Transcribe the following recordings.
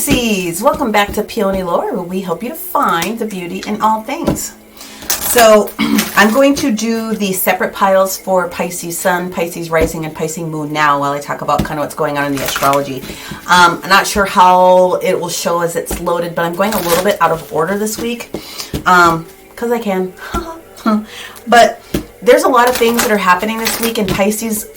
Pisces, welcome back to Peony Lore, where we help you to find the beauty in all things. So I'm going to do the separate piles for Pisces Sun, Pisces Rising, and Pisces Moon now while I talk about kind of what's going on in the astrology. I'm not sure how it will show as it's loaded, but I'm going a little bit out of order this week because I can. But there's a lot of things that are happening this week in Pisces.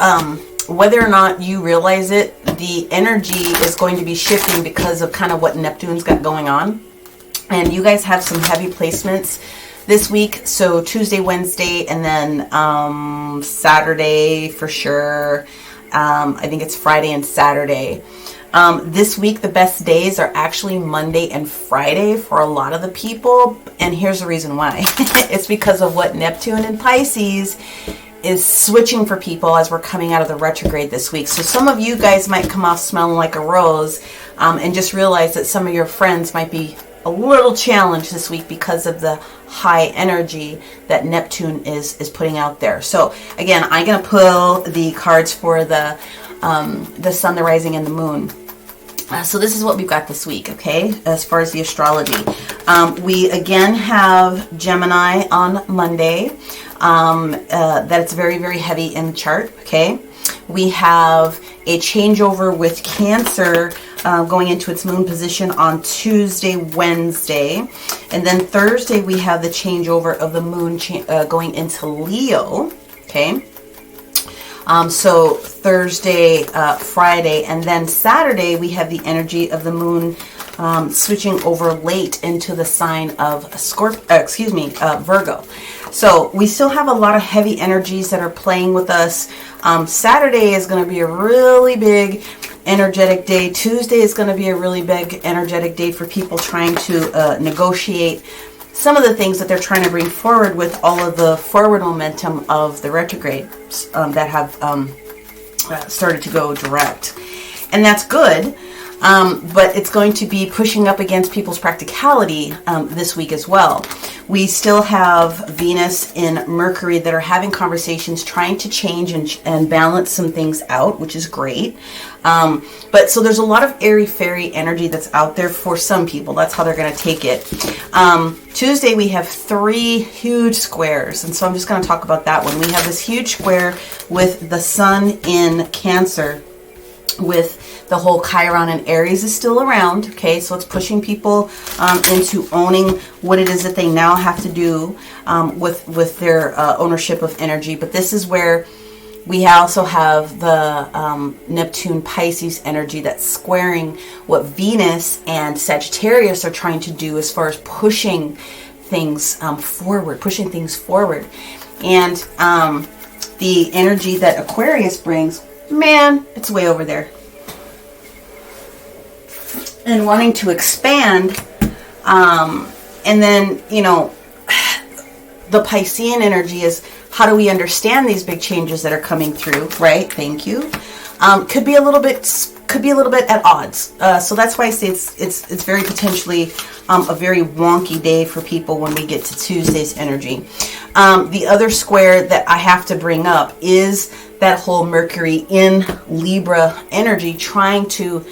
Whether or not you realize it, the energy is going to be shifting because of kind of what Neptune's got going on. And you guys have some heavy placements this week. So Tuesday, Wednesday, and then Saturday for sure. I think it's Friday and Saturday. This week, the best days are actually Monday and Friday for a lot of the people. And here's the reason why. It's because of what Neptune in Pisces is switching for people as we're coming out of the retrograde this week. So some of you guys might come off smelling like a rose and just realize that some of your friends might be a little challenged this week because of the high energy that Neptune is putting out there. So again, I'm going to pull the cards for the Sun, the Rising, and the Moon. So this is what we've got this week, okay, as far as the astrology. We again have Gemini on Monday. That it's very, very heavy in the chart, okay? We have a changeover with Cancer going into its moon position on Tuesday, Wednesday. And then Thursday, we have the changeover of the moon going into Leo, okay? So Thursday, Friday, and then Saturday, we have the energy of the moon switching over late into the sign of Virgo. So we still have a lot of heavy energies that are playing with us. Saturday is going to be a really big energetic day. Tuesday is going to be a really big energetic day for people trying to negotiate some of the things that they're trying to bring forward with all of the forward momentum of the retrograde that have started to go direct. And that's good. But it's going to be pushing up against people's practicality this week as well. We still have Venus and Mercury that are having conversations, trying to change and balance some things out, which is great. But so there's a lot of airy-fairy energy that's out there for some people. That's how they're going to take it. Tuesday, we have 3 huge squares. And so I'm just going to talk about that one. We have this huge square with the Sun in Cancer, with the whole Chiron and Aries is still around, okay? So it's pushing people into owning what it is that they now have to do with their ownership of energy. But this is where we also have the Neptune Pisces energy that's squaring what Venus and Sagittarius are trying to do as far as pushing things forward. And the energy that Aquarius brings, man, it's way over there. And wanting to expand. And then, you know, the Piscean energy is, how do we understand these big changes that are coming through, right? Thank you. Could be a little bit at odds. So that's why I say it's very potentially a very wonky day for people when we get to Tuesday's energy. The other square that I have to bring up is that whole Mercury in Libra energy trying to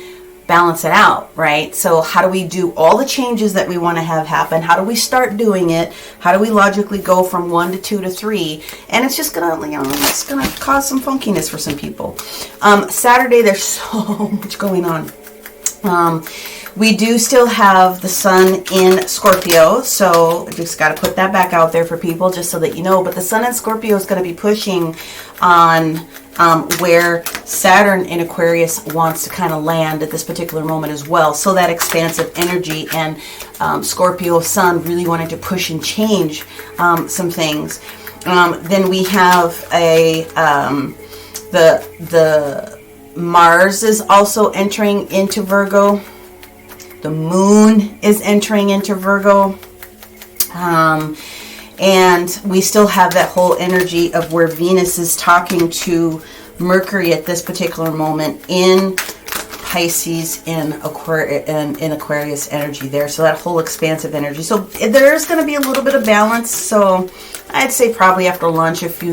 balance it out, right? So how do we do all the changes that we want to have happen? How do we start doing it? How do we logically go from 1 to 2 to 3? And it's just gonna, it's gonna cause some funkiness for some people. Saturday, there's so much going on. We do still have the Sun in Scorpio, so I just got to put that back out there for people just so that you know. But the Sun in Scorpio is going to be pushing on where Saturn in Aquarius wants to kind of land at this particular moment as well. So that expansive energy and Scorpio Sun really wanting to push and change some things. Then we have the Mars is also entering into Virgo. The Moon is entering into Virgo. And we still have that whole energy of where Venus is talking to Mercury at this particular moment in Pisces and Aquarius energy there. So that whole expansive energy. So there's going to be a little bit of balance. So I'd say probably after lunch, if I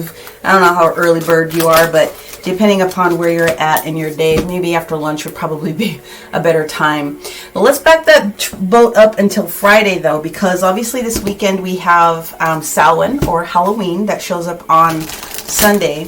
don't know how early bird you are, but depending upon where you're at in your day. Maybe after lunch would probably be a better time. But let's back that boat up until Friday, though, because obviously this weekend we have Samhain, or Halloween, that shows up on Sunday.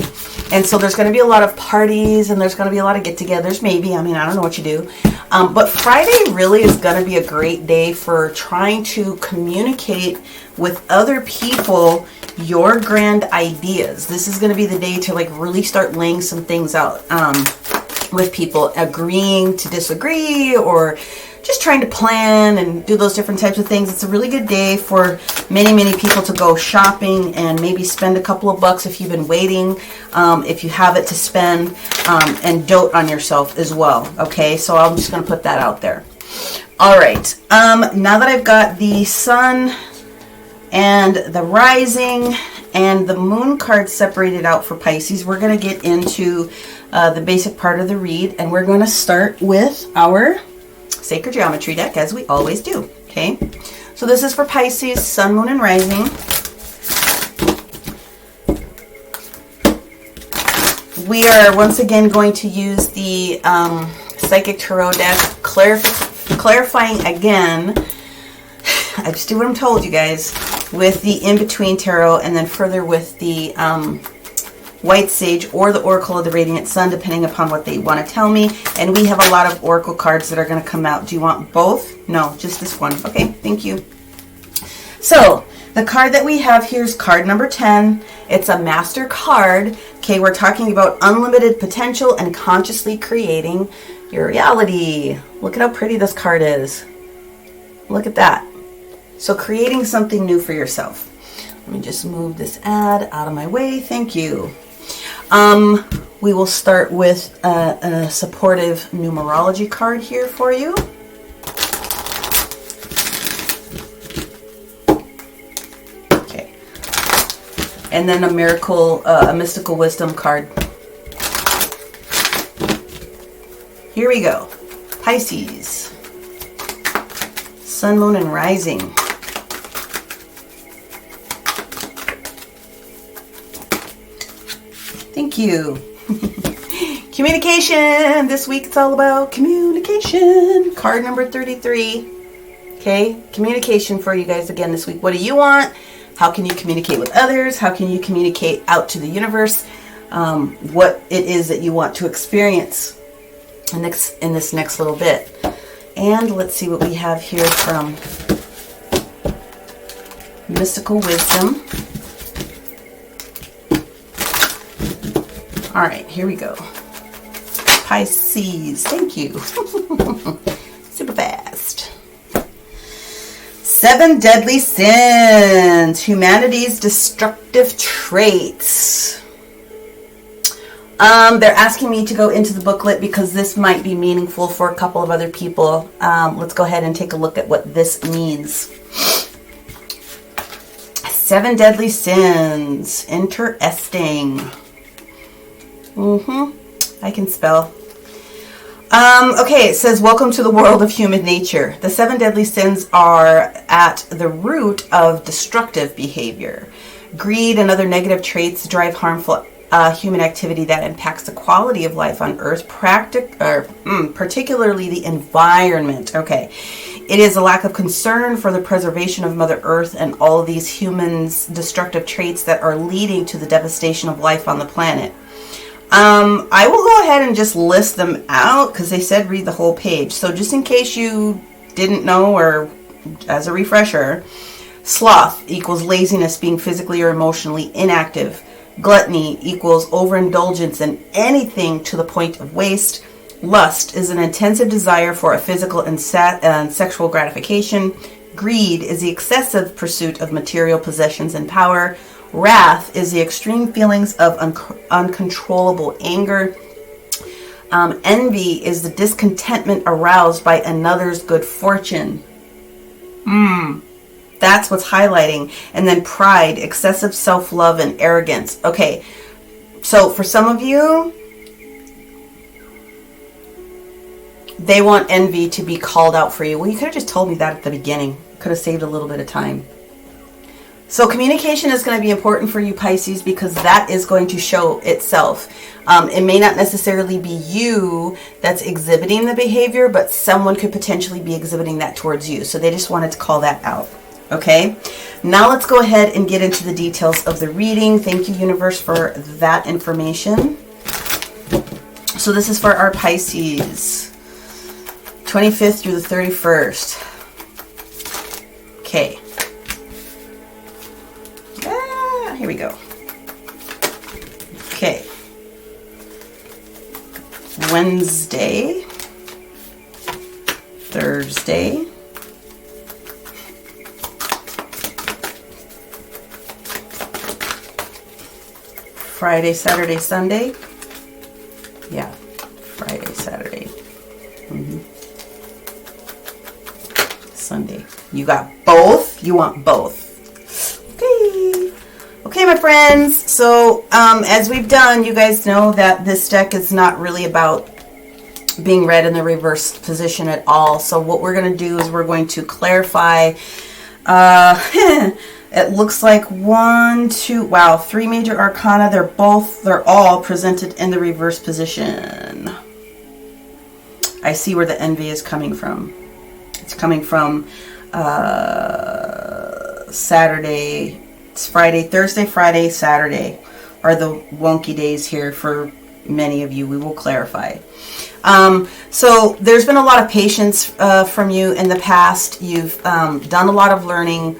And so there's going to be a lot of parties, and there's going to be a lot of get-togethers, maybe. I mean, I don't know what you do. But Friday really is going to be a great day for trying to communicate with other people your grand ideas. This is going to be the day to like really start laying some things out with people, agreeing to disagree, or just trying to plan and do those different types of things. It's a really good day for many people to go shopping and maybe spend a couple of bucks if you've been waiting, if you have it to spend, and dote on yourself as well. Okay, so I'm just going to put that out there. All right, now that I've got the sun and the rising and the moon card separated out for Pisces, we're going to get into the basic part of the read, and we're going to start with our Sacred Geometry deck, as we always do. Okay, so this is for Pisces, sun, moon, and rising. We are once again going to use the Psychic Tarot deck, clarifying again. I just do what I'm told, you guys, with the in-between tarot, and then further with the White Sage or the Oracle of the Radiant Sun, depending upon what they want to tell me. And we have a lot of Oracle cards that are going to come out. Do you want both? No, just this one. Okay, thank you. So, the card that we have here is card number 10. It's a master card. Okay, we're talking about unlimited potential and consciously creating your reality. Look at how pretty this card is. Look at that. So creating something new for yourself. Let me just move this ad out of my way. Thank you. We will start with a supportive numerology card here for you. Okay. And then a mystical wisdom card. Here we go. Pisces. Sun, moon, and rising. Thank you. Communication. This week it's all about communication. Card number 33. Okay, communication for you guys again this week. What do you want? How can you communicate with others? How can you communicate out to the universe what it is that you want to experience in this next little bit? And let's see what we have here from Mystical Wisdom. All right, here we go. Pisces, thank you. Super fast. 7 deadly sins, humanity's destructive traits. They're asking me to go into the booklet because this might be meaningful for a couple of other people. Let's go ahead and take a look at what this means. 7 deadly sins. Interesting. I can spell. Okay, it says, welcome to the world of human nature. The 7 deadly sins are at the root of destructive behavior. Greed and other negative traits drive harmful human activity that impacts the quality of life on Earth, particularly the environment. Okay, it is a lack of concern for the preservation of Mother Earth and all of these humans' destructive traits that are leading to the devastation of life on the planet. I will go ahead and just list them out because they said read the whole page. So just in case you didn't know, or as a refresher, sloth equals laziness, being physically or emotionally inactive. Gluttony equals overindulgence in anything to the point of waste. Lust is an intensive desire for a physical and sexual gratification. Greed is the excessive pursuit of material possessions and power. Wrath is the extreme feelings of uncontrollable anger. Envy is the discontentment aroused by another's good fortune. That's what's highlighting. And then pride, excessive self-love and arrogance. Okay, so for some of you, they want envy to be called out for you. Well, you could have just told me that at the beginning. Could have saved a little bit of time. So communication is going to be important for you, Pisces, because that is going to show itself. It may not necessarily be you that's exhibiting the behavior, but someone could potentially be exhibiting that towards you. So they just wanted to call that out. Okay, now let's go ahead and get into the details of the reading. Thank you, universe, for that information. So this is for our Pisces, 25th through the 31st. Okay. Here we go. Okay. Wednesday, Thursday, Friday, Saturday, Sunday. Yeah, Friday, Saturday. Sunday. You got both? You want both? Okay. Okay, my friends. So, as we've done, you guys know that this deck is not really about being read in the reverse position at all. So what we're going to do is we're going to clarify. It looks like 3 major arcana. They're all presented in the reverse position. I see where the envy is coming from. It's coming from Saturday. It's Friday, Thursday, Friday, Saturday are the wonky days here for many of you. We will clarify. So there's been a lot of patience from you in the past. You've done a lot of learning.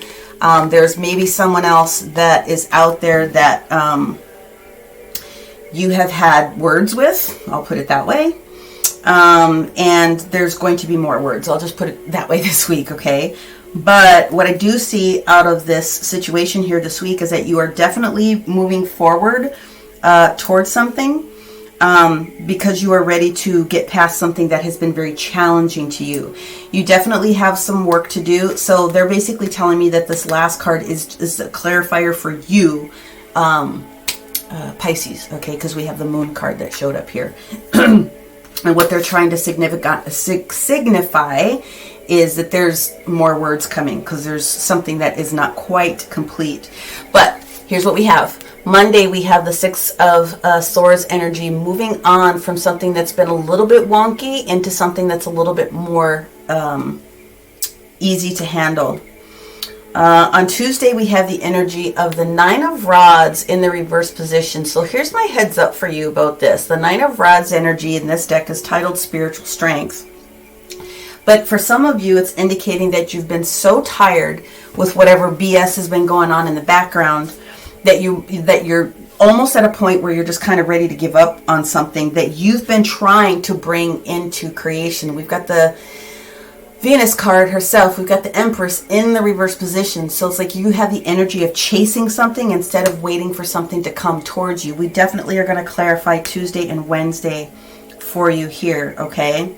There's maybe someone else that is out there that you have had words with. I'll put it that way. And there's going to be more words. I'll just put it that way this week, okay? But what I do see out of this situation here this week is that you are definitely moving forward towards something because you are ready to get past something that has been very challenging to you. You definitely have some work to do. So they're basically telling me that this last card is a clarifier for you, Pisces, okay? Because we have the moon card that showed up here. And what they're trying to signify is that there's more words coming because there's something that is not quite complete. But here's what we have. Monday, we have the Six of Swords energy moving on from something that's been a little bit wonky into something that's a little bit more easy to handle. On Tuesday, we have the energy of the Nine of Rods in the reverse position. So here's my heads up for you about this. The Nine of Rods energy in this deck is titled Spiritual Strength. But for some of you, it's indicating that you've been so tired with whatever BS has been going on in the background that you're almost at a point where you're just kind of ready to give up on something that you've been trying to bring into creation. We've got the Venus card herself. We've got the Empress in the reverse position. So it's like you have the energy of chasing something instead of waiting for something to come towards you. We definitely are going to clarify Tuesday and Wednesday for you here, okay?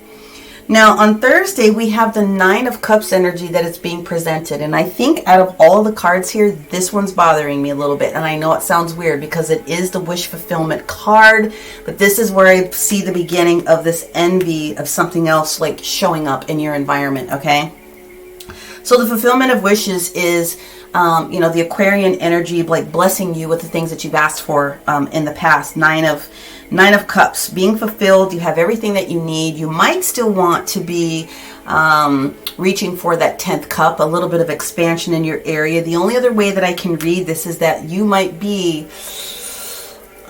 Now, on Thursday, we have the Nine of Cups energy that is being presented. And I think out of all the cards here, this one's bothering me a little bit. And I know it sounds weird because it is the wish fulfillment card. But this is where I see the beginning of this envy of something else like showing up in your environment, okay? So the fulfillment of wishes is, the Aquarian energy, like blessing you with the things that you've asked for in the past. Nine of Cups being fulfilled. You have everything that you need. You might still want to be reaching for that 10th cup, a little bit of expansion in your area. The only other way that I can read this is that you might be,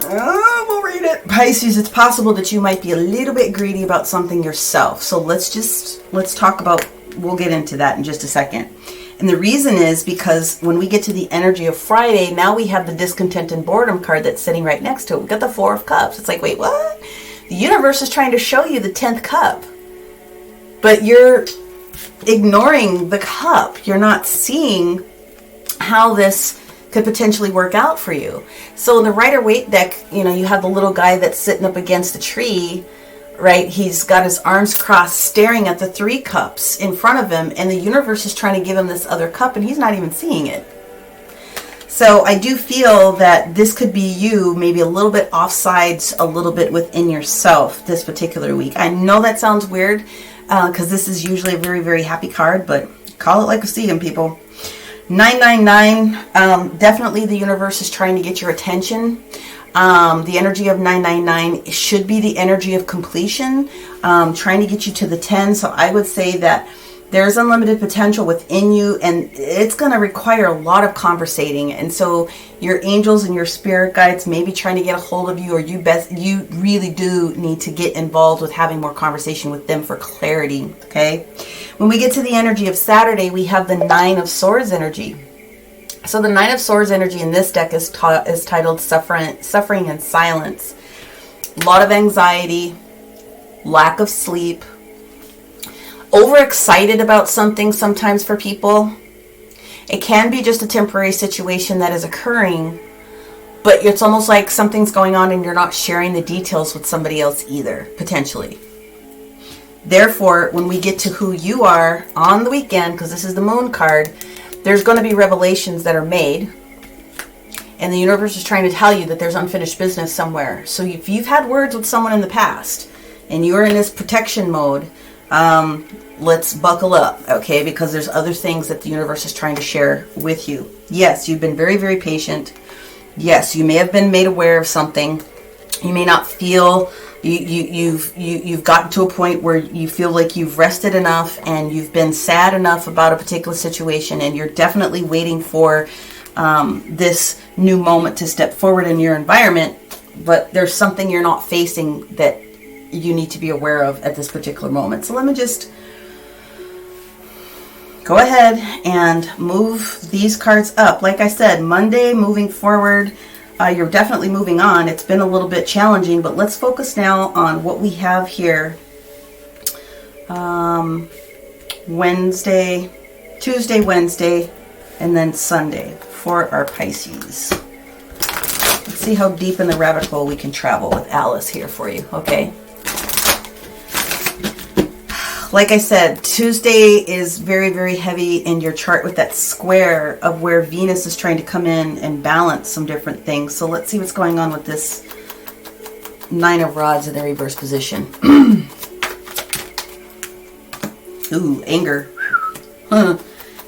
we'll read it, Pisces. It's possible that you might be a little bit greedy about something yourself. So let's talk about, we'll get into that in just a second. And the reason is because when we get to the energy of Friday, now we have the discontent and boredom card that's sitting right next to it. We've got the Four of Cups. It's like, wait, what? The universe is trying to show you the 10th cup. But you're ignoring the cup. You're not seeing how this could potentially work out for you. So in the Rider-Waite deck, you have the little guy that's sitting up against the tree, right? He's got his arms crossed staring at the 3 cups in front of him, and the universe is trying to give him this other cup and he's not even seeing it. So I do feel that this could be you maybe a little bit offsides, a little bit within yourself this particular week. I know that sounds weird because this is usually a very, very happy card, but call it like you see them, people. 999, definitely the universe is trying to get your attention. The energy of 999 should be the energy of completion, trying to get you to the 10. So I would say that there's unlimited potential within you, and it's going to require a lot of conversating. And so your angels and your spirit guides may be trying to get a hold of you, or you really do need to get involved with having more conversation with them for clarity. Okay. When we get to the energy of Saturday, we have the Nine of Swords energy. So the Nine of Swords energy in this deck is titled Suffering and Silence. A lot of anxiety, lack of sleep, overexcited about something sometimes for people. It can be just a temporary situation that is occurring, but it's almost like something's going on and you're not sharing the details with somebody else either, potentially. Therefore, when we get to who you are on the weekend, because this is the Moon card, there's going to be revelations that are made. And the universe is trying to tell you that there's unfinished business somewhere. So if you've had words with someone in the past and you're in this protection mode, let's buckle up, okay? Because there's other things that the universe is trying to share with you. Yes, you've been very, very patient. Yes, you may have been made aware of something. You may not feel... You've gotten to a point where you feel like you've rested enough and you've been sad enough about a particular situation, and you're definitely waiting for this new moment to step forward in your environment, but there's something you're not facing that you need to be aware of at this particular moment. So let me just go ahead and move these cards up. Like I said, Monday moving forward, you're definitely moving on. It's been a little bit challenging, but let's focus now on what we have here. Tuesday, Wednesday, and then Sunday for our Pisces. Let's see how deep in the rabbit hole we can travel with Alice here for you, okay? Like I said, Tuesday is very, very heavy in your chart with that square of where Venus is trying to come in and balance some different things. So let's see what's going on with this Nine of Rods in the reverse position. Ooh, anger.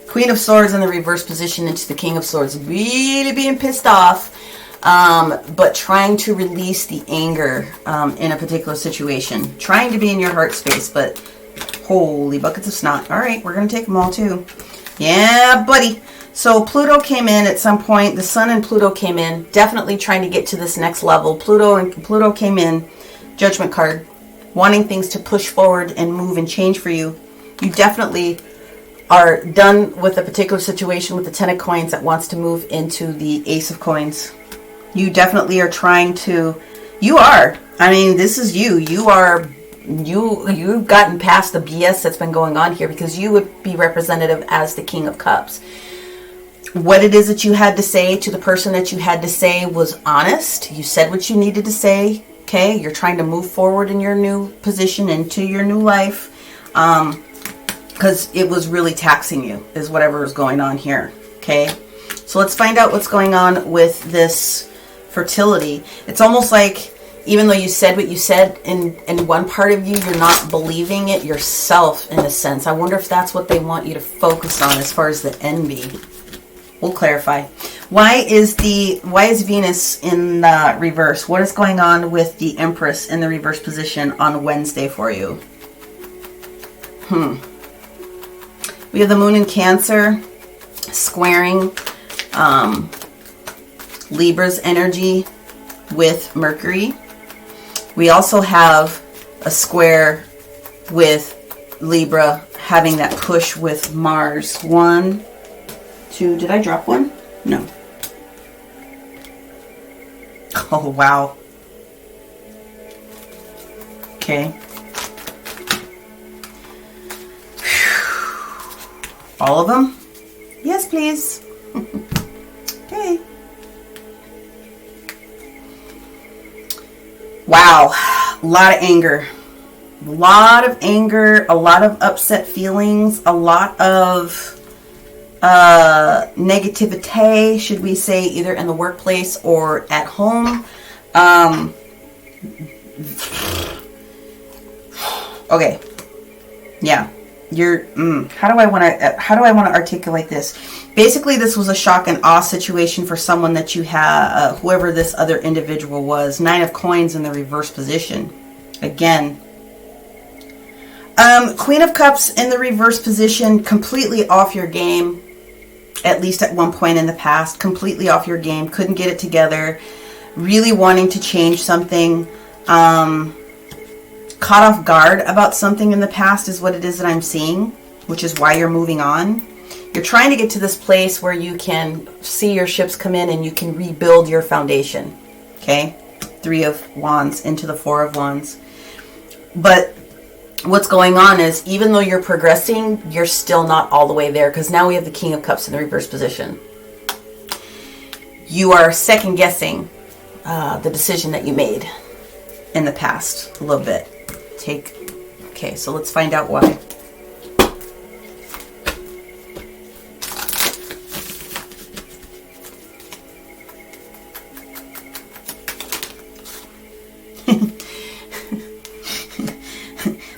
Queen of Swords in the reverse position into the King of Swords. Really being pissed off, but trying to release the anger in a particular situation. Trying to be in your heart space, but... holy buckets of snot. All right, we're going to take them all too. Yeah, buddy. So Pluto came in at some point. The Sun and Pluto came in. Definitely trying to get to this next level. Pluto came in. Judgment card. Wanting things to push forward and move and change for you. You definitely are done with a particular situation with the Ten of Coins that wants to move into the Ace of Coins. You definitely are trying to... You are. I mean, this is you. You are... You've gotten past the BS that's been going on here, because you would be representative as the King of Cups. What it is that you had to say to the person that you had to say was honest. You said what you needed to say. Okay, you're trying to move forward in your new position, into your new life, because it was really taxing you, is whatever is going on here. Okay, so let's find out what's going on with this fertility. It's almost like, even though you said what you said, in one part of you, you're not believing it yourself, in a sense. I wonder if that's what they want you to focus on as far as the envy. We'll clarify. Why is Venus in reverse? What is going on with the Empress in the reverse position on Wednesday for you? We have the Moon in Cancer, squaring Libra's energy with Mercury. We also have a square with Libra having that push with Mars. 1, 2, did I drop one? No. Oh, wow. Okay. All of them? Yes, please. Okay. Wow, a lot of anger. A lot of anger, a lot of upset feelings, a lot of negativity, should we say, either in the workplace or at home. Okay. Yeah. how do I want to articulate this? Basically, this was a shock and awe situation for someone that you have, whoever this other individual was. 9 of Coins in the reverse position. Again. Queen of Cups in the reverse position, completely off your game. At least at one point in the past. Completely off your game. Couldn't get it together. Really wanting to change something. Caught off guard about something in the past is what it is that I'm seeing, which is why you're moving on. You're trying to get to this place where you can see your ships come in and you can rebuild your foundation. Okay? 3 of Wands into the 4 of Wands. But what's going on is, even though you're progressing, you're still not all the way there, because now we have the King of Cups in the reverse position. You are second guessing the decision that you made in the past a little bit. Okay, so let's find out why.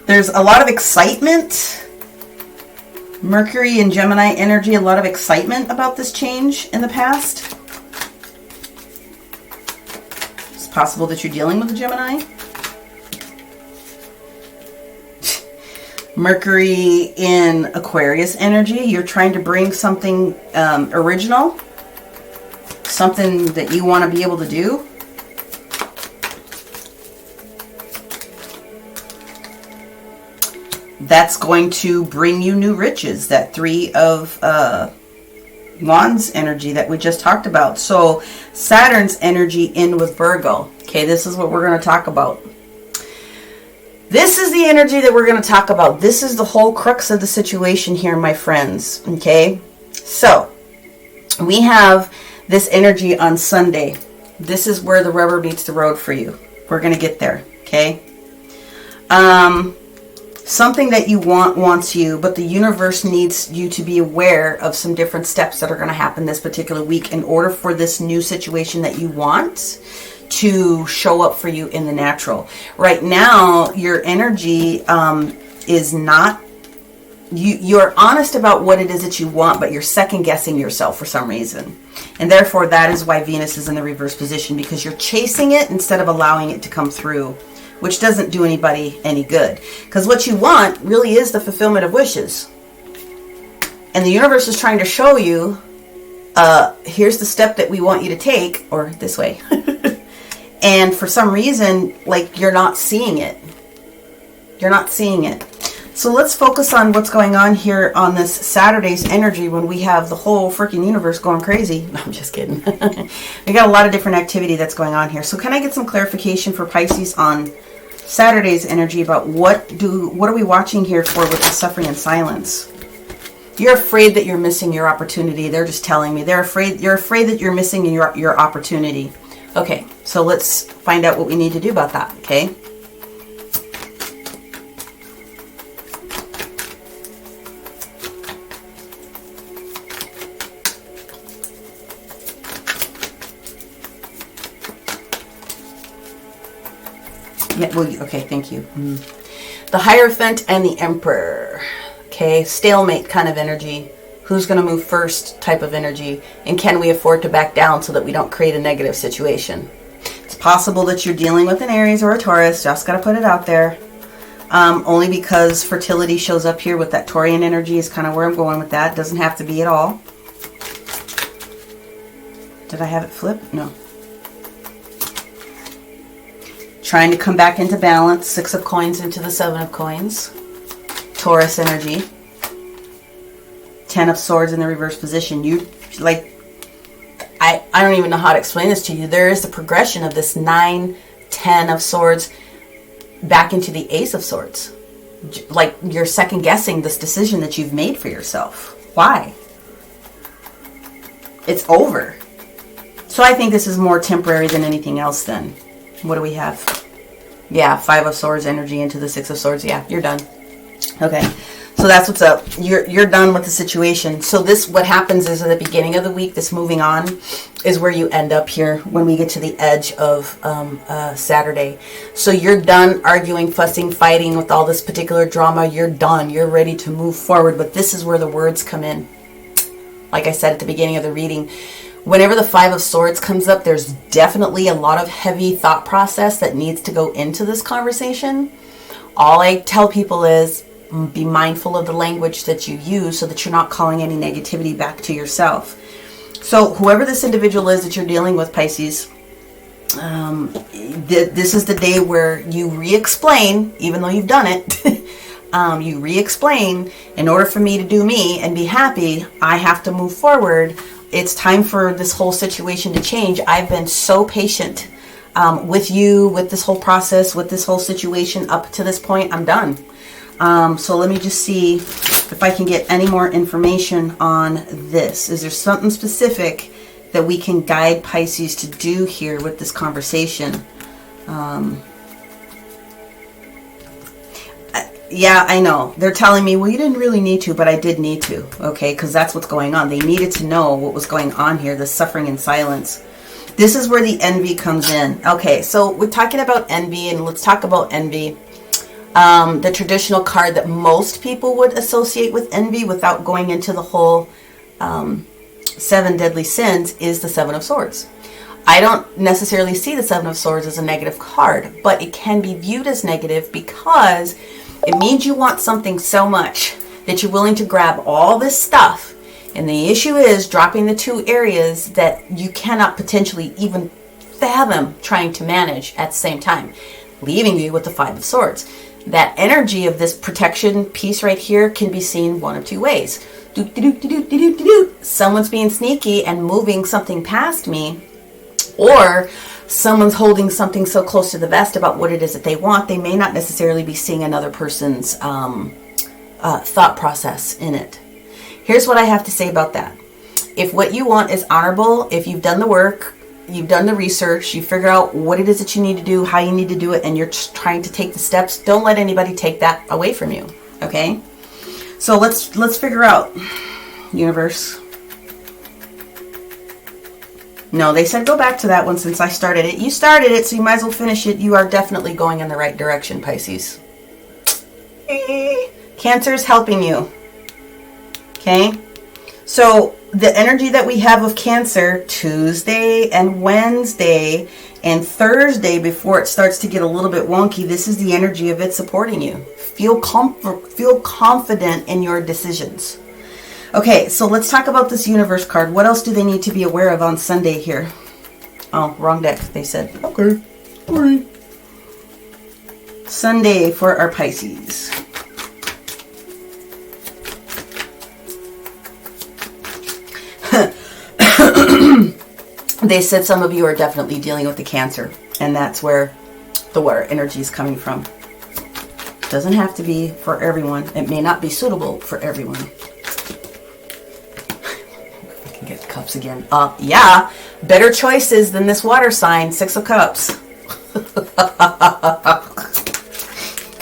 There's a lot of excitement. Mercury and Gemini energy, a lot of excitement about this change in the past. It's possible that you're dealing with a Gemini. Mercury in Aquarius energy. You're trying to bring something original. Something that you want to be able to do. That's going to bring you new riches. That 3 of Wands energy that we just talked about. So Saturn's energy in with Virgo. Okay, this is what we're going to talk about. This is the energy that we're going to talk about. This is the whole crux of the situation here, my friends. Okay, so we have this energy on Sunday. This is where the rubber meets the road for you. We're going to get there. Okay. Something that you wants you, but the universe needs you to be aware of some different steps that are going to happen this particular week in order for this new situation that you want to show up for you in the natural. Right now, your energy is not, you're honest about what it is that you want, but you're second guessing yourself for some reason. And therefore, that is why Venus is in the reverse position, because you're chasing it instead of allowing it to come through, which doesn't do anybody any good. Because what you want really is the fulfillment of wishes. And the universe is trying to show you, here's the step that we want you to take, or this way. And for some reason, like, you're not seeing it. You're not seeing it. So let's focus on what's going on here on this Saturday's energy when we have the whole freaking universe going crazy. No, I'm just kidding. We got a lot of different activity that's going on here. So can I get some clarification for Pisces on Saturday's energy about what are we watching here for with the suffering and silence? You're afraid that you're missing your opportunity. They're just telling me you're afraid that you're missing your opportunity. Okay, so let's find out what we need to do about that, okay? Yeah, well, okay, thank you. The Hierophant and the Emperor. Okay, stalemate kind of energy. Who's going to move first type of energy, and can we afford to back down so that we don't create a negative situation? It's possible that you're dealing with an Aries or a Taurus. Just got to put it out there. Only because fertility shows up here with that Taurian energy is kind of where I'm going with that. Doesn't have to be at all. Did I have it flip? No. Trying to come back into balance. 6 of Coins into the 7 of Coins. Taurus energy. 10 of Swords in the reverse position. You, like, I don't even know how to explain this to you. There is the progression of this 9, 10 of Swords back into the Ace of Swords. Like, you're second guessing this decision that you've made for yourself. Why? It's over. So I think this is more temporary than anything else then. What do we have? Yeah, 5 of Swords energy into the 6 of Swords. Yeah, you're done. Okay. So that's what's up. You're done with the situation. So this, what happens is at the beginning of the week, this moving on is where you end up here when we get to the edge of Saturday. So you're done arguing, fussing, fighting with all this particular drama. You're done. You're ready to move forward. But this is where the words come in. Like I said at the beginning of the reading, whenever the Five of Swords comes up, there's definitely a lot of heavy thought process that needs to go into this conversation. All I tell people is be mindful of the language that you use so that you're not calling any negativity back to yourself. So whoever this individual is that you're dealing with, Pisces, this is the day where you re-explain, even though you've done it. You re-explain, in order for me to do me and be happy, I have to move forward. It's time for this whole situation to change. I've been so patient with you, with this whole process, with this whole situation up to this point. I'm done. So let me just see if I can get any more information on this. Is there something specific that we can guide Pisces to do here with this conversation? Yeah, I know. They're telling me, well, you didn't really need to, but I did need to. Okay, because that's what's going on. They needed to know what was going on here, the suffering in silence. This is where the envy comes in. Okay, so we're talking about envy, and let's talk about envy. The traditional card that most people would associate with envy without going into the whole 7 deadly sins is the Seven of Swords. I don't necessarily see the Seven of Swords as a negative card, but it can be viewed as negative because it means you want something so much that you're willing to grab all this stuff. And the issue is dropping the two areas that you cannot potentially even fathom trying to manage at the same time, leaving you with the Five of Swords. That energy of this protection piece right here can be seen one of two ways. Someone's being sneaky and moving something past me, or someone's holding something so close to the vest about what it is that they want, they may not necessarily be seeing another person's thought process in it. Here's what I have to say about that. If what you want is honorable, if you've done the work, you've done the research, you figure out what it is that you need to do, how you need to do it, and you're just trying to take the steps, don't let anybody take that away from you, okay? So let's figure out, universe. No, they said go back to that one since I started it. You started it, so you might as well finish it. You are definitely going in the right direction, Pisces. Cancer is helping you. Okay? So the energy that we have of Cancer, Tuesday and Wednesday and Thursday, before it starts to get a little bit wonky, this is the energy of it supporting you. Feel confident in your decisions. Okay, so let's talk about this universe card. What else do they need to be aware of on Sunday here? Oh, wrong deck, they said. Okay, sorry. Sunday for our Pisces. They said some of you are definitely dealing with the Cancer, and that's where the water energy is coming from. Doesn't have to be for everyone. It may not be suitable for everyone. Get cups again. Yeah, better choices than this water sign. 6 of Cups.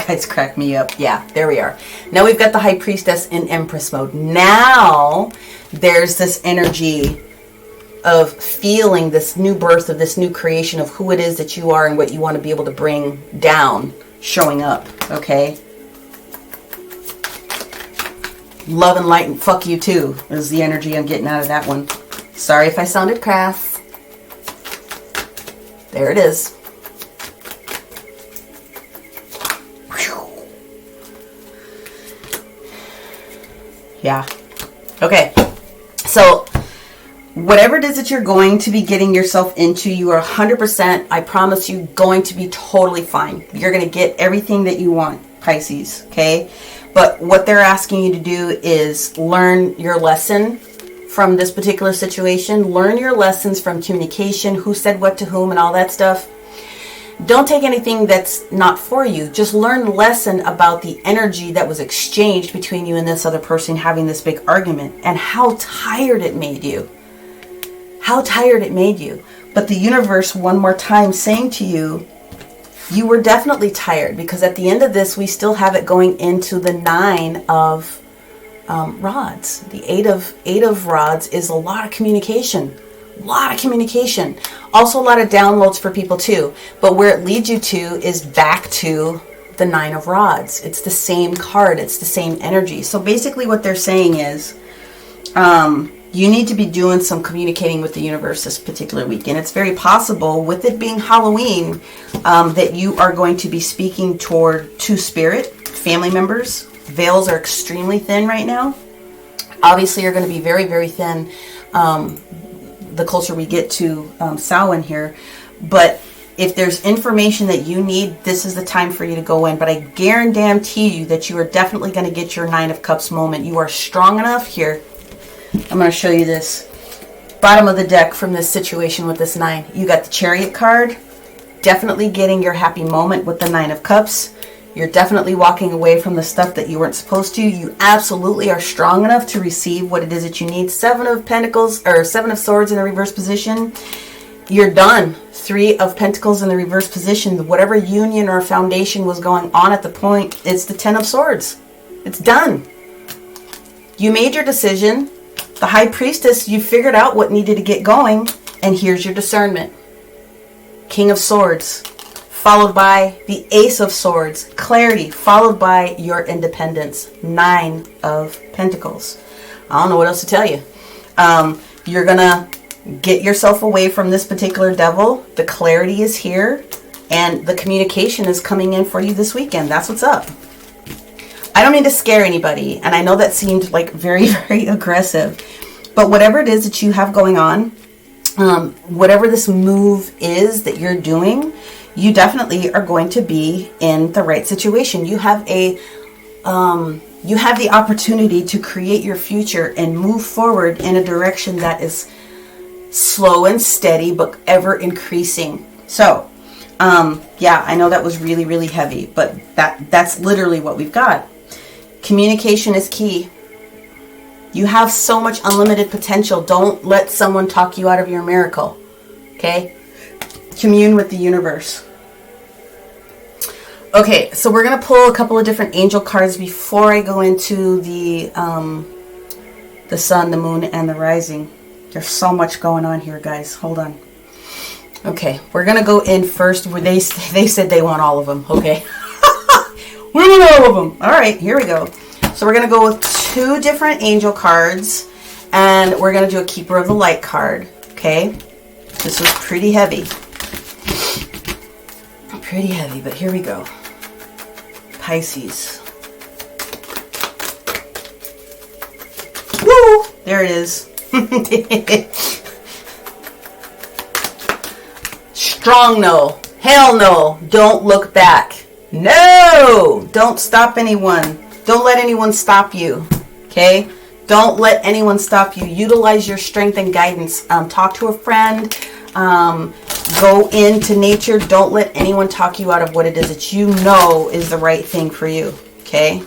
Guys crack me up. Yeah, there we are. Now we've got the High Priestess in Empress mode. Now there's this energy of feeling this new birth of this new creation of who it is that you are and what you want to be able to bring down, showing up. Okay. Love and light and fuck you too is the energy I'm getting out of that one. Sorry if I sounded crass. There it is. Yeah. Okay. So whatever it is that you're going to be getting yourself into, you are 100%, I promise you, going to be totally fine. You're going to get everything that you want, Pisces. Okay. But what they're asking you to do is learn your lesson from this particular situation. Learn your lessons from communication, who said what to whom and all that stuff. Don't take anything that's not for you. Just learn a lesson about the energy that was exchanged between you and this other person having this big argument and how tired it made you. How tired it made you. But the universe, one more time, saying to you, you were definitely tired, because at the end of this, we still have it going into the 9 of rods. The eight of rods is a lot of communication. Also a lot of downloads for people too. But where it leads you to is back to the 9 of rods. It's the same card. It's the same energy. So basically what they're saying is, you need to be doing some communicating with the universe this particular week. And it's very possible, with it being Halloween, that you are going to be speaking to spirit, family members. Veils are extremely thin right now. Obviously, you're going to be very, very thin the closer we get to Samhain here. But if there's information that you need, this is the time for you to go in. But I guarantee you that you are definitely going to get your 9 of Cups moment. You are strong enough here. I'm going to show you this. Bottom of the deck from this situation with this 9. You got the Chariot card. Definitely getting your happy moment with the 9 of Cups. You're definitely walking away from the stuff that you weren't supposed to. You absolutely are strong enough to receive what it is that you need. 7 of Pentacles, or 7 of Swords in the reverse position. You're done. 3 of Pentacles in the reverse position. Whatever union or foundation was going on at the point, it's the 10 of Swords. It's done. You made your decision. The High Priestess, you figured out what needed to get going, and here's your discernment. King of Swords, followed by the Ace of Swords, clarity, followed by your independence, 9 of Pentacles. I don't know what else to tell you. You're going to get yourself away from this particular devil. The clarity is here, and the communication is coming in for you this weekend. That's what's up. I don't mean to scare anybody, and I know that seemed like very, very aggressive, but whatever it is that you have going on, whatever this move is that you're doing, you definitely are going to be in the right situation. You have the opportunity to create your future and move forward in a direction that is slow and steady, but ever increasing. So, yeah, I know that was really, really heavy, but that's literally what we've got. Communication is key. You have so much unlimited potential. Don't let someone talk you out of your miracle. Okay? Commune with the universe. Okay, so we're going to pull a couple of different angel cards before I go into the sun, the moon, and the rising. There's so much going on here, guys. Hold on. Okay, we're going to go in first. Where they said they want all of them. Okay. We want all of them. All right, here we go. So we're going to go with 2 different angel cards, and we're going to do a Keeper of the Light card. Okay. This was pretty heavy. Pretty heavy, but here we go. Pisces. Woo! There it is. Strong no. Hell no. Don't look back. No! Don't stop anyone. Don't let anyone stop you. Okay? Don't let anyone stop you. Utilize your strength and guidance. Talk to a friend. Go into nature. Don't let anyone talk you out of what it is that you know is the right thing for you. Okay?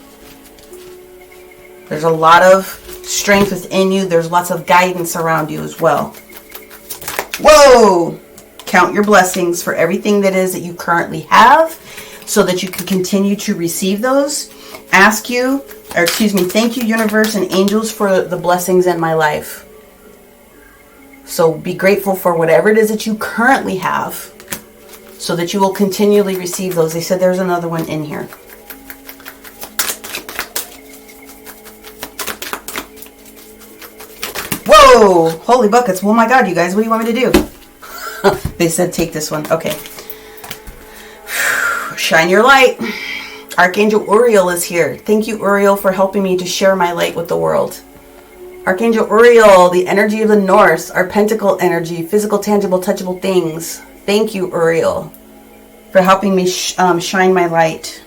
There's a lot of strength within you. There's lots of guidance around you as well. Whoa! Count your blessings for everything that is that you currently have, so that you can continue to receive those. Thank you, universe and angels, for the blessings in my life. So be grateful for whatever it is that you currently have, so that you will continually receive those. They said there's another one in here. Whoa! Holy buckets. Oh my God, you guys, what do you want me to do? They said take this one. Okay. Shine your light. Archangel Uriel is here. Thank you, Uriel, for helping me to share my light with the world. Archangel Uriel, the energy of the North, our pentacle energy, physical, tangible, touchable things. Thank you, Uriel, for helping me shine my light.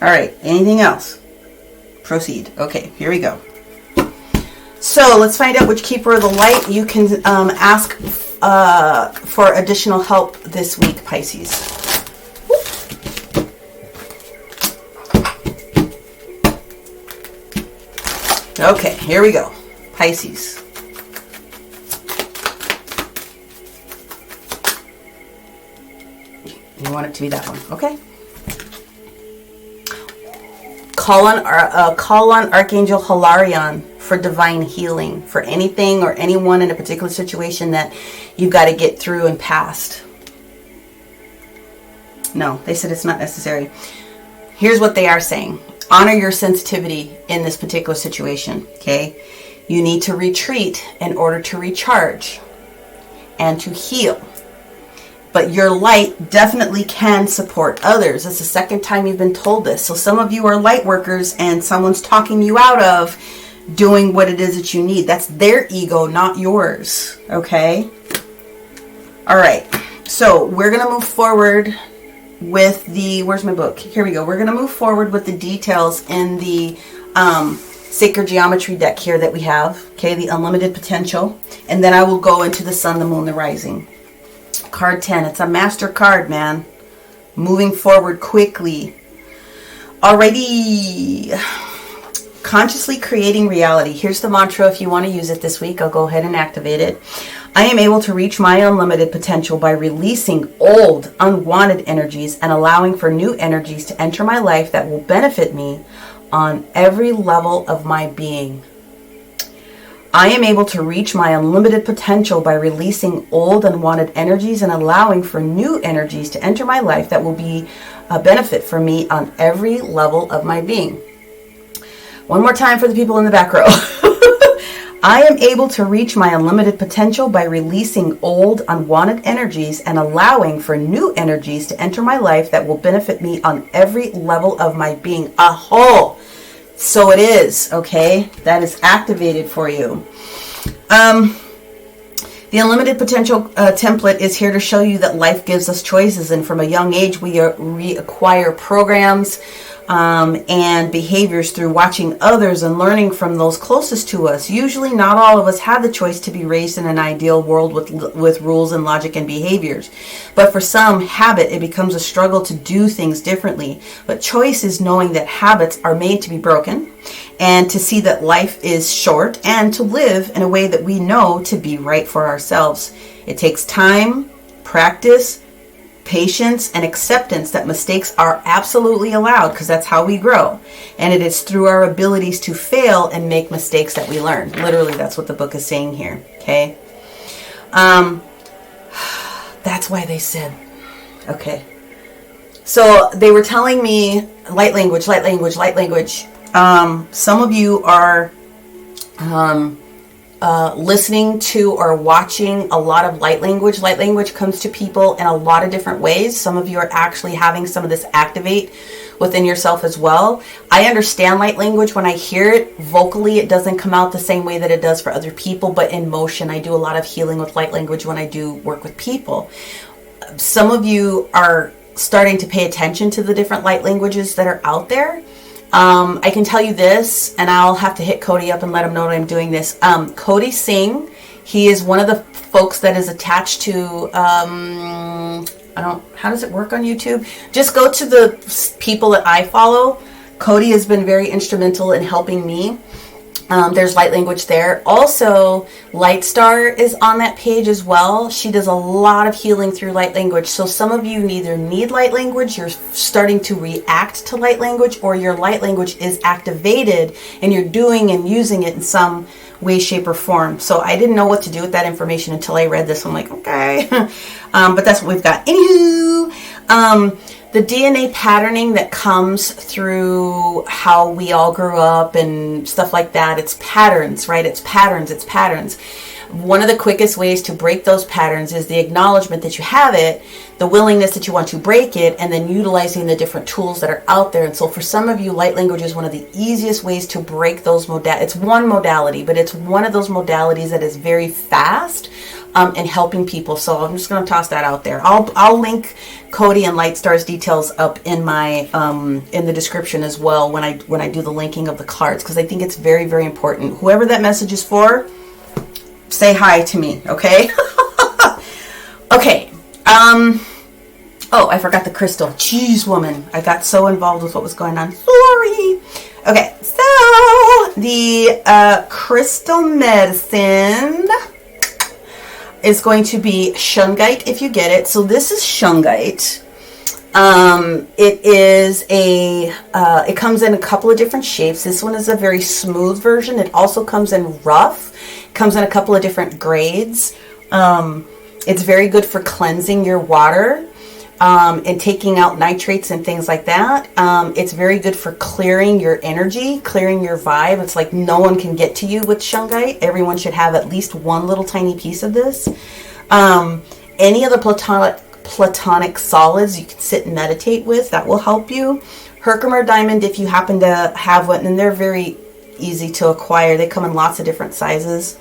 All right, anything else? Proceed. Okay, here we go. So let's find out which Keeper of the Light you can ask for additional help this week, Pisces. Okay, here we go. Pisces. want it to be that one. Okay. Call on Archangel Hilarion for divine healing for anything or anyone in a particular situation that you've got to get through and past. No, they said it's not necessary. Here's what they are saying. Honor your sensitivity in this particular situation, okay? You need to retreat in order to recharge and to heal. But your light definitely can support others. It's the second time you've been told this. So some of you are light workers and someone's talking you out of doing what it is that you need. That's their ego, not yours, okay? All right, so we're going to move forward with the, where's my book? Here we go. We're going to move forward with the details in the Sacred Geometry deck here that we have, okay, the Unlimited Potential. And then I will go into the Sun, the Moon, the Rising. Card 10. It's a master card, man. Moving forward quickly. Alrighty. Consciously creating reality. Here's the mantra if you want to use it this week. I'll go ahead and activate it. I am able to reach my unlimited potential by releasing old, unwanted energies and allowing for new energies to enter my life that will benefit me on every level of my being. I am able to reach my unlimited potential by releasing old, unwanted energies and allowing for new energies to enter my life that will be a benefit for me on every level of my being. One more time for the people in the back row. I am able to reach my unlimited potential by releasing old, unwanted energies and allowing for new energies to enter my life that will benefit me on every level of my being. A whole. So it is, okay? That is activated for you. The Unlimited Potential template is here to show you that life gives us choices, and from a young age we acquire programs and behaviors through watching others and learning from those closest to us. Usually not all of us have the choice to be raised in an ideal world with rules and logic and behaviors. But for some, habit, it becomes a struggle to do things differently. But choice is knowing that habits are made to be broken and to see that life is short and to live in a way that we know to be right for ourselves. It takes time, practice, patience, and acceptance that mistakes are absolutely allowed, because that's how we grow. And it is through our abilities to fail and make mistakes that we learn. Literally, that's what the book is saying here. Okay. That's why they said, okay. So they were telling me light language, light language, light language. Some of you are listening to or watching a lot of light language. Light language comes to people in a lot of different ways. Some of you are actually having some of this activate within yourself as well. I understand light language. When I hear it vocally, it doesn't come out the same way that it does for other people, but in motion, I do a lot of healing with light language when I do work with people. Some of you are starting to pay attention to the different light languages that are out there. I can tell you this, and I'll have to hit Cody up and let him know that I'm doing this. Cody Singh, he is one of the folks that is attached to, how does it work on YouTube? Just go to the people that I follow. Cody has been very instrumental in helping me. There's light language there. Also, Light Star is on that page as well. She does a lot of healing through light language. So some of you either need light language, you're starting to react to light language, or your light language is activated and you're doing and using it in some way, shape, or form. So I didn't know what to do with that information until I read this. I'm like, okay. But that's what we've got. Anywho, the DNA patterning that comes through how we all grew up and stuff like that, it's patterns, right? It's patterns, it's patterns. One of the quickest ways to break those patterns is the acknowledgement that you have it, the willingness that you want to break it, and then utilizing the different tools that are out there. And so for some of you, light language is one of the easiest ways to break those modalities. It's one modality, but it's one of those modalities that is very fast in helping people. So I'm just going to toss that out there. I'll link Cody and Light Star's details up in my in the description as well when I do the linking of the cards, because I think it's very, very important. Whoever that message is for, say hi to me, okay? Okay. Oh, I forgot the crystal. Jeez, woman. I got so involved with what was going on. Sorry. Okay, so the crystal medicine is going to be shungite if you get it. So this is shungite. It comes in a couple of different shapes. This one is a very smooth version. It also comes in rough. It comes in a couple of different grades. It's very good for cleansing your water and taking out nitrates and things like that. It's very good for clearing your energy, clearing your vibe. It's like no one can get to you with shungite. Everyone should have at least one little tiny piece of this. Any of the platonic solids you can sit and meditate with, that will help you. Herkimer diamond, if you happen to have one, and they're very easy to acquire. They come in lots of different sizes.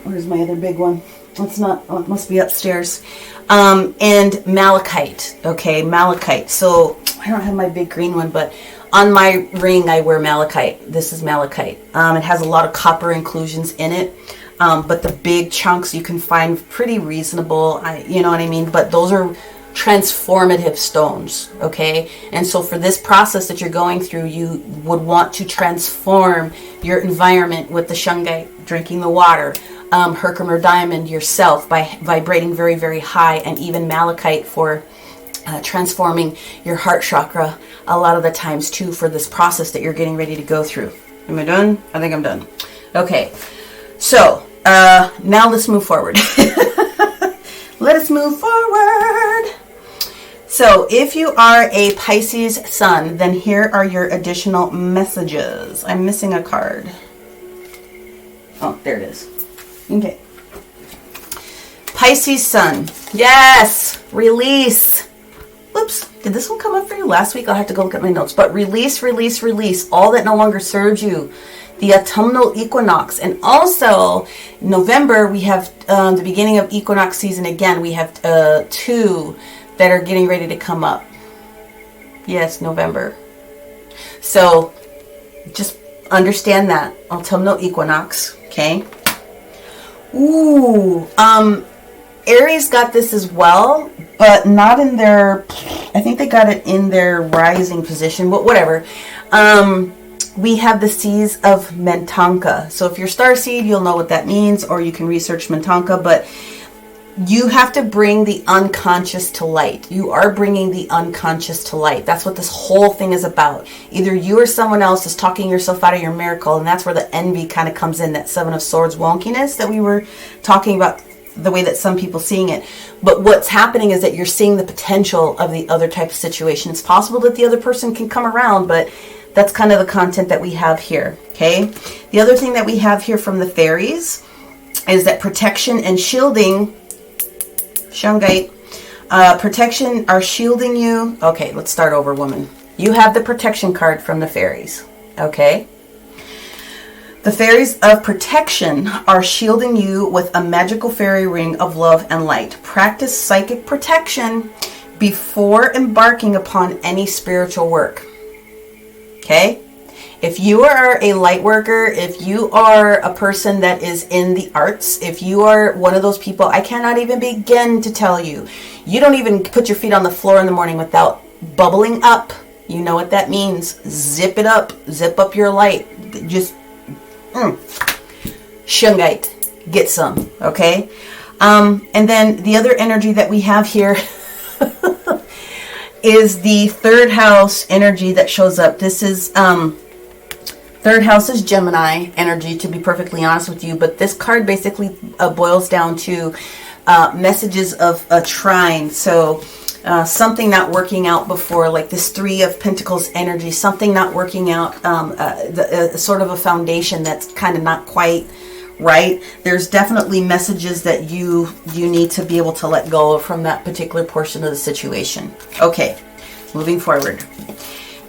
Where's my other big one? It's not, oh, it must be upstairs. And malachite, okay, malachite. So I don't have my big green one, but on my ring I wear malachite. This is malachite. It has a lot of copper inclusions in it. But the big chunks you can find pretty reasonable, you know what I mean? But those are transformative stones, okay? And so for this process that you're going through, you would want to transform your environment with the shungite, drinking the water, Herkimer diamond yourself by vibrating very, very high, and even malachite for transforming your heart chakra a lot of the times too, for this process that you're getting ready to go through. Am I done? I think I'm done. Okay. So, now let's move forward. Let us move forward. So, if you are a Pisces sun, then here are your additional messages. I'm missing a card. Oh, there it is. Okay. Pisces sun. Yes! Release. Whoops. Did this one come up for you last week? I'll have to go look at my notes. But release, release, release. All that no longer serves you. The autumnal equinox, and also November we have the beginning of equinox season again. We have 2 that are getting ready to come up. Yes, November. So just understand that autumnal equinox. Okay. Ooh, Aries got this as well, but not in their. I think they got it in their rising position, but whatever. We have the seas of Mintanka. So if you're starseed, you'll know what that means, or you can research Mintanka, but you have to bring the unconscious to light. You are bringing the unconscious to light. That's what this whole thing is about. Either you or someone else is talking yourself out of your miracle, and that's where the envy kind of comes in, that 7 of Swords wonkiness that we were talking about, the way that some people seeing it. But what's happening is that you're seeing the potential of the other type of situation. It's possible that the other person can come around, but that's kind of the content that we have here, okay? The other thing that we have here from the fairies is that protection and shielding, shungite, protection are shielding you. Okay, let's start over, woman. You have the protection card from the fairies, okay? The fairies of protection are shielding you with a magical fairy ring of love and light. Practice psychic protection before embarking upon any spiritual work. Okay? If you are a light worker, if you are a person that is in the arts, if you are one of those people, I cannot even begin to tell you. You don't even put your feet on the floor in the morning without bubbling up. You know what that means. Zip it up. Zip up your light. Just, shungite. Get some. Okay? And then the other energy that we have here is the 3rd house energy that shows up. This is 3rd house is Gemini energy, to be perfectly honest with you, but this card basically boils down to messages of a trine. So something not working out before, like this 3 of Pentacles energy, something not working out, sort of a foundation that's kind of not quite right. There's definitely messages that you need to be able to let go of from that particular portion of the situation. Okay, moving forward.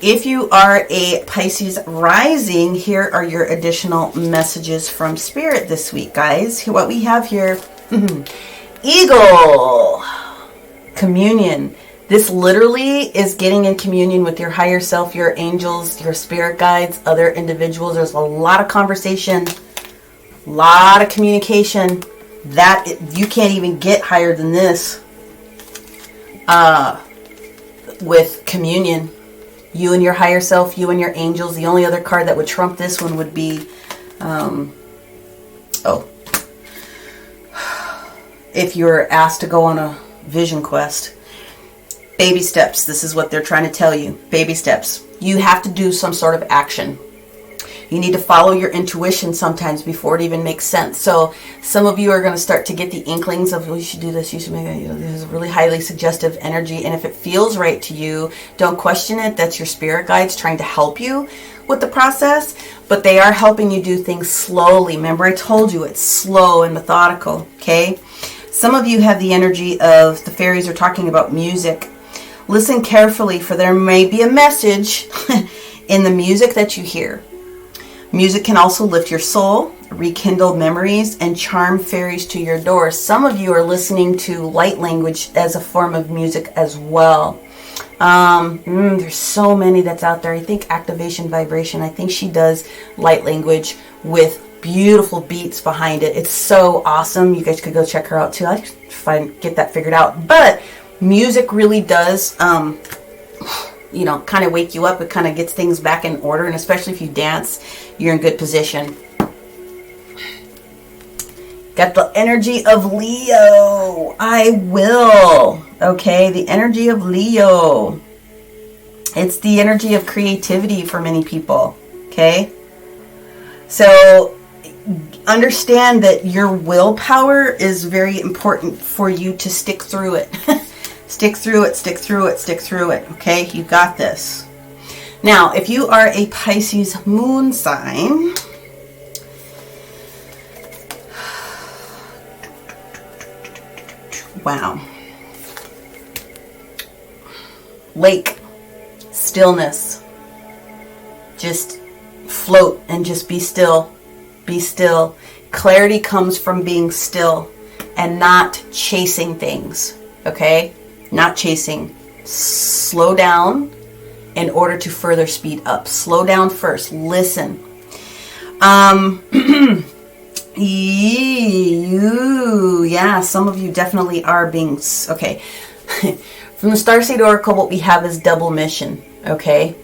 If you are a Pisces rising, here are your additional messages from Spirit this week, guys. What we have here, Eagle, communion. This literally is getting in communion with your higher self, your angels, your spirit guides, other individuals. There's a lot of conversation, lot of communication that you can't even get higher than this with communion. You and your higher self, you and your angels. The only other card that would trump this one would be if you're asked to go on vision quest. Baby steps. This is what they're trying to tell you. Baby steps. You have to do some sort of action. You need to follow your intuition sometimes before it even makes sense. So some of you are going to start to get the inklings of, well, you should do this, you should make it, this is really highly suggestive energy. And if it feels right to you, don't question it. That's your spirit guides trying to help you with the process. But they are helping you do things slowly. Remember, I told you it's slow and methodical, okay? Some of you have the energy of, the fairies are talking about music. Listen carefully, for there may be a message in the music that you hear. Music can also lift your soul, rekindle memories, and charm fairies to your door. Some of you are listening to light language as a form of music as well. There's so many that's out there. I think Activation Vibration, I think she does light language with beautiful beats behind it. It's so awesome. You guys could go check her out too. I just get that figured out. But music really does kind of wake you up. It kind of gets things back in order, and especially if you dance, you're in good position. Got the energy of Leo. I will. Okay, the energy of Leo. It's the energy of creativity for many people. Okay, so understand that your willpower is very important for you to stick through it. Stick through it, stick through it, stick through it. Okay, you got this. Now, if you are a Pisces moon sign, wow. Lake, stillness. Just float and just be still. Be still. Clarity comes from being still and not chasing things. Okay? Not chasing. Slow down in order to further speed up. Slow down first. Listen. Yeah, some of you definitely are being... Okay. From the Starseed Oracle, what we have is double mission. Okay?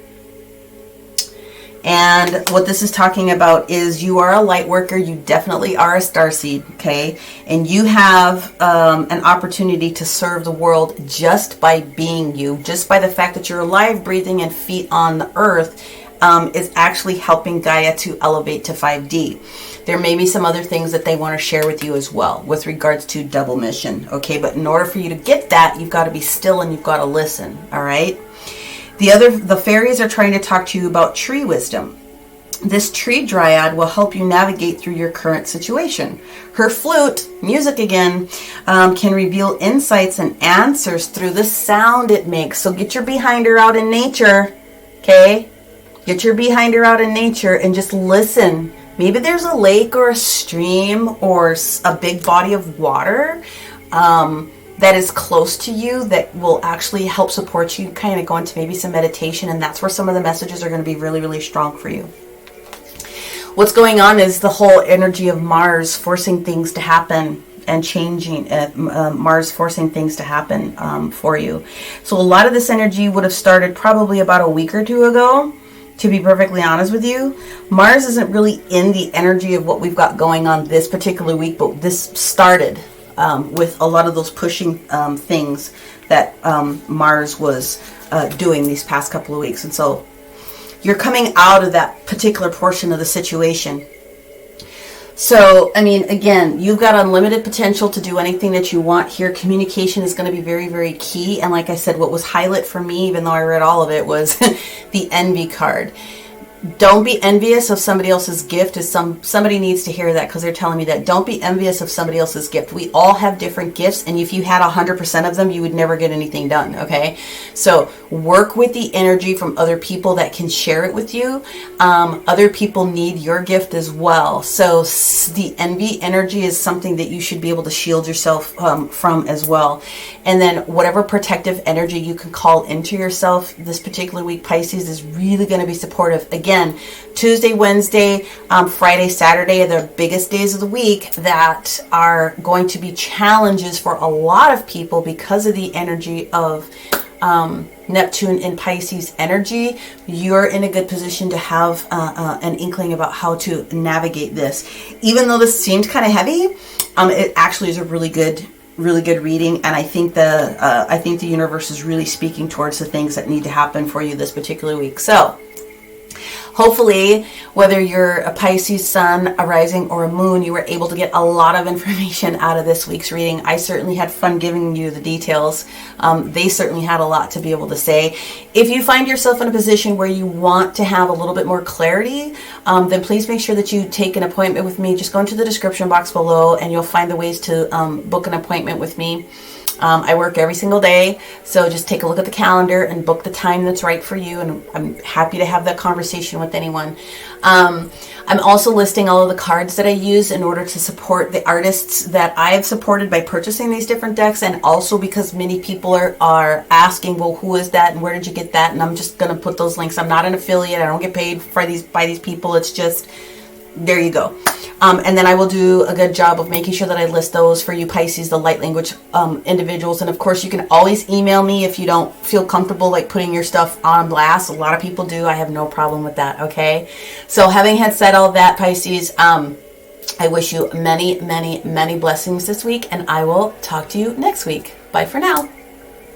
And what this is talking about is you are a light worker. You definitely are a starseed, okay? And you have an opportunity to serve the world just by being you. Just by the fact that you're alive, breathing, and feet on the earth is actually helping Gaia to elevate to 5D. There may be some other things that they want to share with you as well with regards to double mission, okay? But in order for you to get that, you've got to be still and you've got to listen, all right? The fairies are trying to talk to you about tree wisdom. This tree dryad will help you navigate through your current situation. Her flute, music again, can reveal insights and answers through the sound it makes. So get your behinder out in nature, okay? Get your behinder out in nature and just listen. Maybe there's a lake or a stream or a big body of water that is close to you that will actually help support you kind of go into maybe some meditation, and that's where some of the messages are going to be really, really strong for you. What's going on is the whole energy of Mars forcing things to happen and changing, Mars forcing things to happen for you. So a lot of this energy would have started probably about a week or two ago, to be perfectly honest with you. Mars isn't really in the energy of what we've got going on this particular week, but this started with a lot of those pushing things that Mars was doing these past couple of weeks. And so you're coming out of that particular portion of the situation. So, I mean, again, you've got unlimited potential to do anything that you want here. Communication is going to be very, very key. And like I said, what was highlight for me, even though I read all of it, was the envy card. Don't be envious of somebody else's gift. Somebody needs to hear that because they're telling me that. Don't be envious of somebody else's gift. We all have different gifts, and if you had 100% of them, you would never get anything done, okay? So work with the energy from other people that can share it with you. Other people need your gift as well. So the envy energy is something that you should be able to shield yourself from as well. And then whatever protective energy you can call into yourself this particular week, Pisces, is really going to be supportive. Again, Tuesday, Wednesday, Friday, Saturday are the biggest days of the week that are going to be challenges for a lot of people because of the energy of Neptune and Pisces energy. You're in a good position to have an inkling about how to navigate this. Even though this seems kind of heavy, it actually is a really good really good reading, and I think the universe is really speaking towards the things that need to happen for you this particular week. So hopefully, whether you're a Pisces sun, a rising, or a moon, you were able to get a lot of information out of this week's reading. I certainly had fun giving you the details. They certainly had a lot to be able to say. If you find yourself in a position where you want to have a little bit more clarity, then please make sure that you take an appointment with me. Just go into the description box below and you'll find the ways to book an appointment with me. I work every single day, so just take a look at the calendar and book the time that's right for you, and I'm happy to have that conversation with anyone. I'm also listing all of the cards that I use in order to support the artists that I have supported by purchasing these different decks, and also because many people are asking, well, who is that and where did you get that? And I'm just going to put those links. I'm not an affiliate. I don't get paid for by these people. It's just, there you go. And then I will do a good job of making sure that I list those for you Pisces, the light language individuals. And of course, you can always email me if you don't feel comfortable like putting your stuff on blast. A lot of people do. I have no problem with that, okay? So having had said all that, Pisces, I wish you many, many, many blessings this week, and I will talk to you next week. Bye for now.